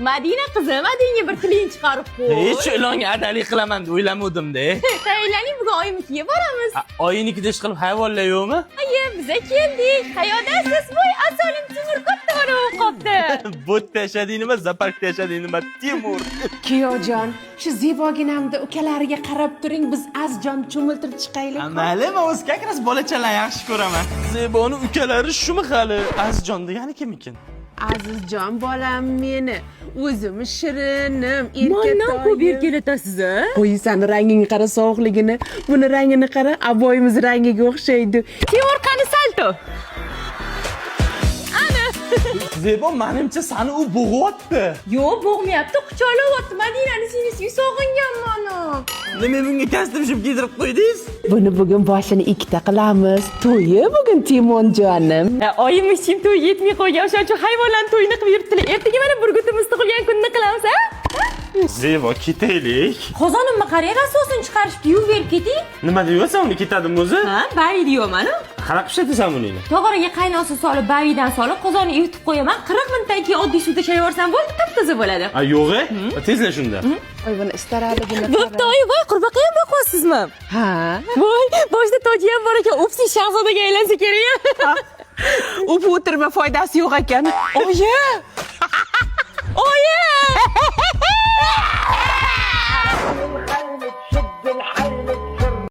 Madina qizim, adingga bir tiling chiqarib qo'y. Hech ilonga adalik qilaman deb o'ylamadim-da. Tayyorlaning, bugun oyimnikiga boramiz. Oyinnikida ish qilib hayvonlar yo'qmi? Aye, biz keldik. Hayodasiz, voy, asolim Timur katta bo'lib qopti. Botda yashading nima, zaparkda yashading nima, Timur. Kuyojon, shu Zeboginamda ukalariga qarab turing, biz Azjon cho'miltirib chiqaylik. Mayli, men o'z как раз bolachalar yaxshi ko'raman. Zeboni ukalari shumi hali? Azjon degani kim ekan? Azizjon bolam meni, o'zim shirinim, Mandan ko'p erkatoyim. erkalatasiz, a? Qo'ysan rangini qara, sovuqligini, buni rangini qara, aboyimiz rangiga o'xshaydi. Timur qani salto. Zebo, menimcha seni u bo'g'yapti. Yo'q, bo'g'mayapti, quchoqlayapti. Madinani sinisiga sog'inganman. Nima bunga kostyum kiydirib qo'ydingiz? Buni bugun boshini ikkita qilamiz. To'yi bugun Timonjonim. Oyimiz chim to'y yetmay qo'ygan, o'shaning uchun hayvonlarni to'yini qilib yuribdilar. Ertaga mana burgutimiz tug'ilgan kunni qilamiz, a? Zebo, ketaylik. Qozonimni qarang, asosini chiqarishib yuvib berib keting. Nima deyapsan, uni ketadimi o'zi? Ha, bayi deyapman-ku. Qanaqa pishatasan buni? Tog'oraga qaynoqsi solib, bayidan solib, qozonni yutib qo'yaman. 40 minutdan keyin oddiy suvda shayvorsam bo'ldi, top-toza bo'ladi. A, yo'q-e? Tezla shunda. Voy, buni istararligini Bo'pti, oyi, voy, qurbaqa ham boqasizmi? Ha. Voy, boshida toji ham bor ekan, upsi shahzodaga aylansa kerak. O'p o'tirma, foydasi yo'q ekan. Oyi! Oyi!